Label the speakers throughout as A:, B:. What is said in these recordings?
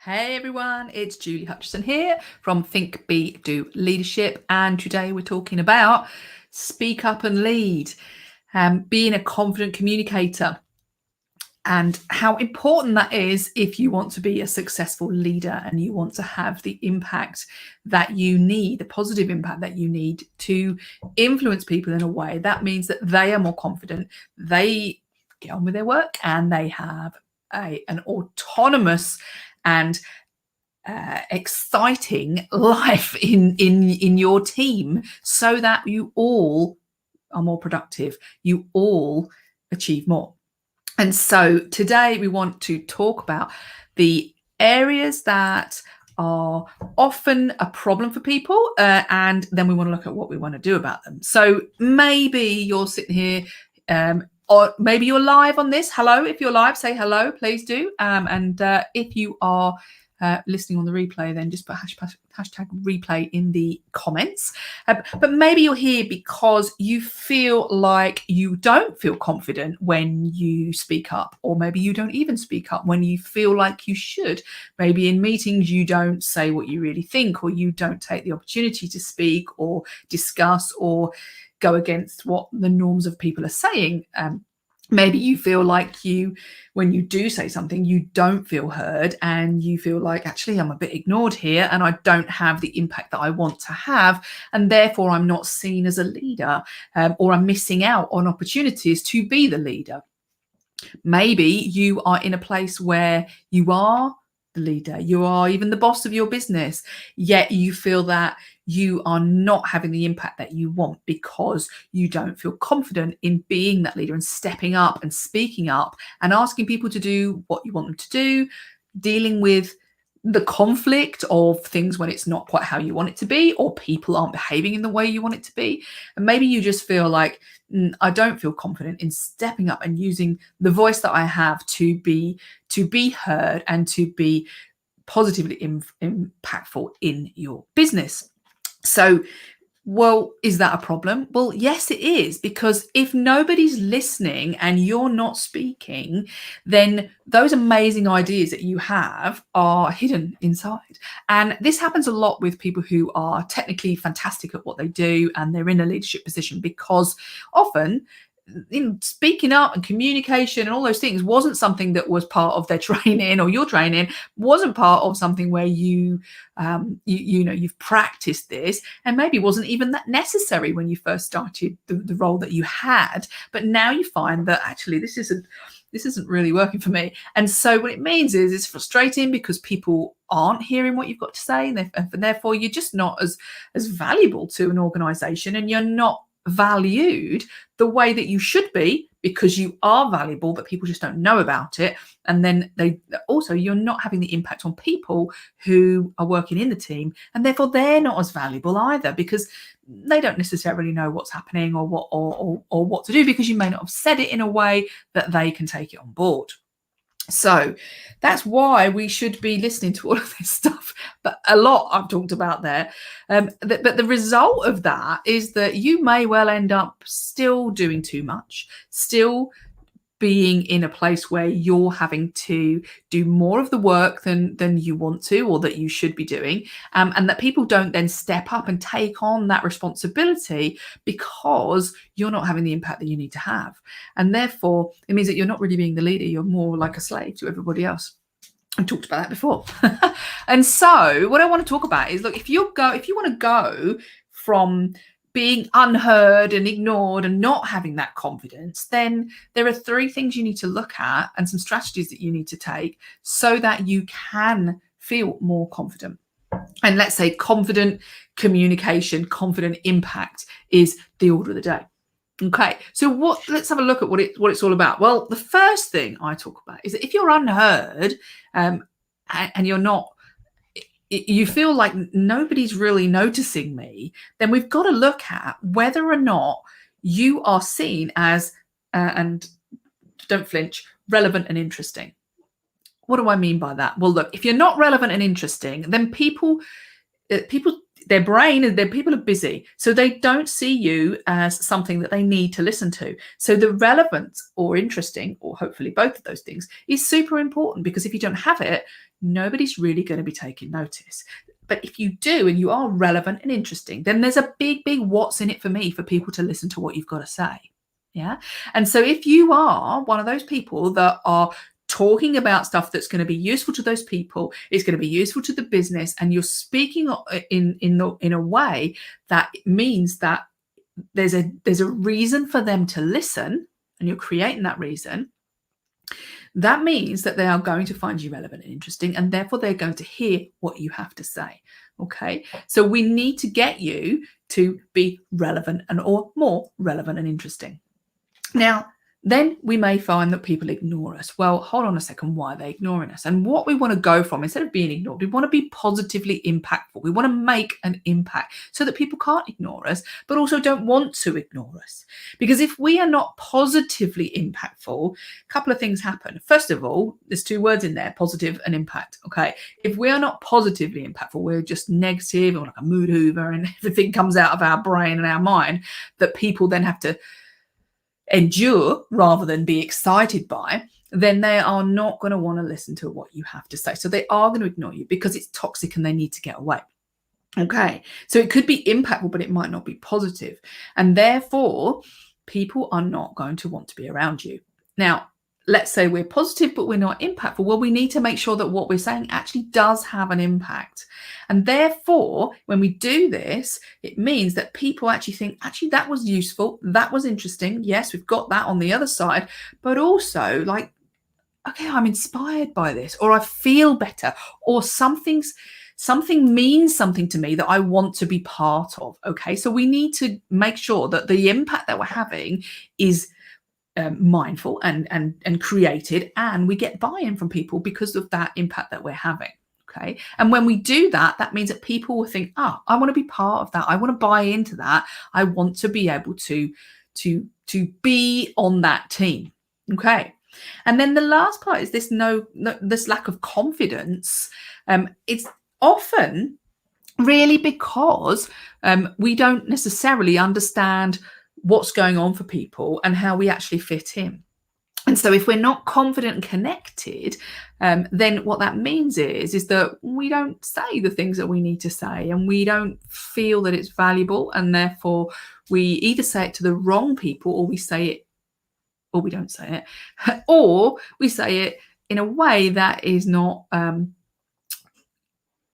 A: Hey everyone, it's Julie Hutchison here from Think, Be, Do Leadership, and today we're talking about speak up and lead, being a confident communicator, and how important that is if you want to be a successful leader and you want to have the impact that you need, the positive impact that you need to influence people in a way that means that they are more confident, they get on with their work, and they have an autonomous and exciting life in your team, so that you all are more productive, you all achieve more. And so today we want to talk about the areas that are often a problem for people, and then we want to look at what we want to do about them. So maybe you're sitting here, or maybe you're live on this. Hello, if you're live, say hello, please do. And if you are listening on the replay, then just put hashtag replay in the comments. But maybe you're here because you feel like you don't feel confident when you speak up, or maybe you don't even speak up when you feel like you should. Maybe in meetings you don't say what you really think, or you don't take the opportunity to speak or discuss or go against what the norms of people are saying. Maybe you feel like when you do say something, you don't feel heard, and you feel like, actually, I'm a bit ignored here and I don't have the impact that I want to have. And therefore, I'm not seen as a leader, or I'm missing out on opportunities to be the leader. Maybe you are in a place where you are the leader, you are even the boss of your business, yet you feel that you are not having the impact that you want because you don't feel confident in being that leader and stepping up and speaking up and asking people to do what you want them to do, dealing with the conflict of things when it's not quite how you want it to be, or people aren't behaving in the way you want it to be. And maybe you just feel like, I don't feel confident in stepping up and using the voice that I have to be heard and to be positively impactful in your business. So, well, is that a problem? Well, yes, it is, because if nobody's listening and you're not speaking, then those amazing ideas that you have are hidden inside. And this happens a lot with people who are technically fantastic at what they do and they're in a leadership position, because often in speaking up and communication and all those things wasn't something that was part of their training, or your training wasn't part of something where you've practiced this, and maybe wasn't even that necessary when you first started the role that you had. But now you find that actually this isn't really working for me. And so what it means is it's frustrating because people aren't hearing what you've got to say, and therefore you're just not as valuable to an organization, and you're not valued the way that you should be, because you are valuable, but people just don't know about it. And then you're not having the impact on people who are working in the team, and therefore they're not as valuable either, because they don't necessarily know what's happening or what to do, because you may not have said it in a way that they can take it on board. So that's why we should be listening to all of this stuff. But a lot I've talked about there. But the result of that is that you may well end up still doing too much, still being in a place where you're having to do more of the work than you want to, or that you should be doing, and that people don't then step up and take on that responsibility because you're not having the impact that you need to have. And therefore, it means that you're not really being the leader, you're more like a slave to everybody else. I talked about that before. And so what I want to talk about is, look, if you want to go from being unheard and ignored and not having that confidence, then there are 3 things you need to look at and some strategies that you need to take so that you can feel more confident. And let's say confident communication, confident impact is the order of the day. Okay, so let's have a look at what it's all about. Well, the first thing I talk about is that if you're unheard, and you feel like nobody's really noticing me, then we've got to look at whether or not you are seen as, and don't flinch, relevant and interesting. What do I mean by that? Well, look, if you're not relevant and interesting, then people their brain, their people are busy, so they don't see you as something that they need to listen to. So the relevance or interesting, or hopefully both of those things, is super important, because if you don't have it, nobody's really going to be taking notice. But if you do, and you are relevant and interesting, then there's a big what's in it for me for people to listen to what you've got to say. Yeah. And so if you are one of those people that are talking about stuff that's going to be useful to those people, it's going to be useful to the business, and you're speaking in a way that means that there's a reason for them to listen, and you're creating that reason, that means that they are going to find you relevant and interesting, and therefore they're going to hear what you have to say. Okay, so we need to get you to be relevant or more relevant and interesting. Now, then we may find that people ignore us. Well, hold on a second, why are they ignoring us? And what we want to go from, instead of being ignored, we want to be positively impactful. We want to make an impact so that people can't ignore us, but also don't want to ignore us. Because if we are not positively impactful, a couple of things happen. First of all, there's two words in there, positive and impact. Okay, if we are not positively impactful, we're just negative or like a mood hoover, and everything comes out of our brain and our mind that people then have to endure rather than be excited by, then they are not going to want to listen to what you have to say. So they are going to ignore you because it's toxic and they need to get away. Okay, so it could be impactful, but it might not be positive. And therefore, people are not going to want to be around you. Now, let's say we're positive, but we're not impactful. Well, we need to make sure that what we're saying actually does have an impact. And therefore, when we do this, it means that people actually think, actually, that was useful. That was interesting. Yes, we've got that on the other side, but also like, okay, I'm inspired by this, or I feel better, or something means something to me that I want to be part of. Okay, so we need to make sure that the impact that we're having is mindful and created, and we get buy-in from people because of that impact that we're having. Okay, and when we do that, that means that people will think, oh, I want to be part of that, I want to buy into that, I want to be able to be on that team. Okay, and then the last part is this this lack of confidence. It's often really because we don't necessarily understand what's going on for people and how we actually fit in. And so if we're not confident and connected, then what that means is that we don't say the things that we need to say, and we don't feel that it's valuable, and therefore we either say it to the wrong people, or we say it, or we don't say it, or we say it in a way that is not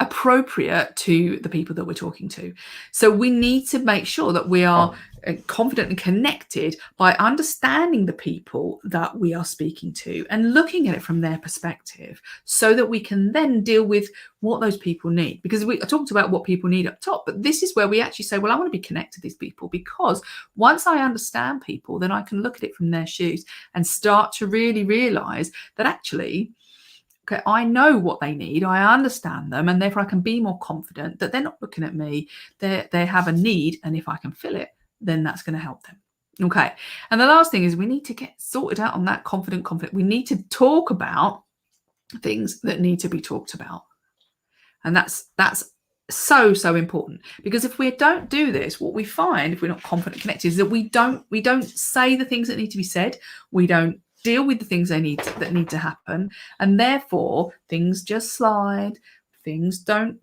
A: appropriate to the people that we're talking to. So we need to make sure that we are confident and connected by understanding the people that we are speaking to and looking at it from their perspective, so that we can then deal with what those people need. Because I talked about what people need up top, but this is where we actually say, well, I want to be connected to these people, because once I understand people, then I can look at it from their shoes and start to really realize that actually, okay, I know what they need, I understand them, and therefore I can be more confident that they're not looking at me, they have a need, and if I can fill it, then that's going to help them. Okay, and the last thing is we need to get sorted out on that confident. We need to talk about things that need to be talked about, and that's so important, because if we don't do this, what we find, if we're not confident connected, is that we don't say the things that need to be said, we don't deal with the things that need to happen, and therefore things just slide, things don't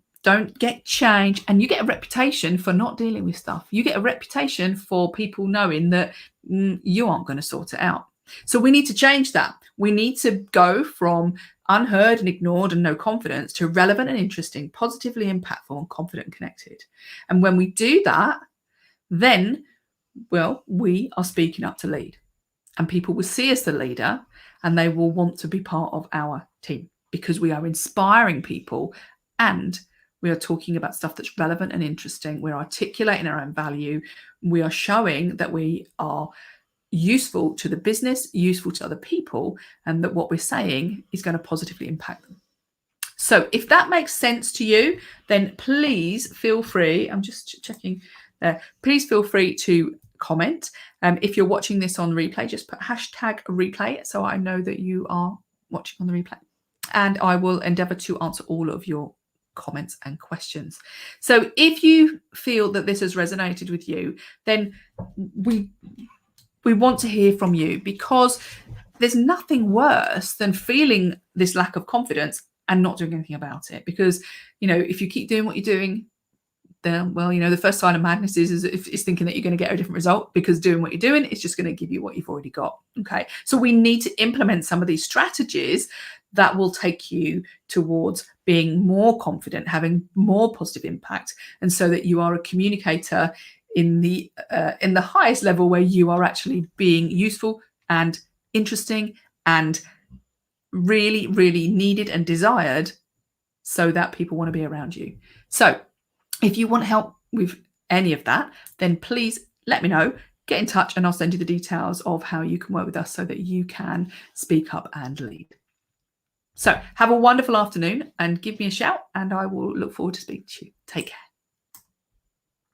A: get changed, and you get a reputation for not dealing with stuff. You get a reputation for people knowing that you aren't going to sort it out. So we need to change that. We need to go from unheard and ignored and no confidence to relevant and interesting, positively impactful and confident and connected. And when we do that, then, well, we are speaking up to lead. And people will see us the leader, and they will want to be part of our team, because we are inspiring people, and we are talking about stuff that's relevant and interesting. We're articulating our own value. We are showing that we are useful to the business, useful to other people, and that what we're saying is going to positively impact them. So if that makes sense to you, then please feel free. I'm just checking there. Please feel free to comment. If you're watching this on replay, just put #replay so I know that you are watching on the replay, and I will endeavour to answer all of your comments and questions. So if you feel that this has resonated with you, then we want to hear from you, because there's nothing worse than feeling this lack of confidence and not doing anything about it. Because, if you keep doing what you're doing, then, well, the first sign of madness is thinking that you're going to get a different result, because doing what you're doing is just going to give you what you've already got. Okay. So we need to implement some of these strategies that will take you towards being more confident, having more positive impact, and so that you are a communicator in the highest level, where you are actually being useful and interesting and really, really needed and desired, so that people want to be around you. So if you want help with any of that, then please let me know. Get in touch and I'll send you the details of how you can work with us so that you can speak up and lead. So have a wonderful afternoon and give me a shout, and I will look forward to speaking to you. Take care.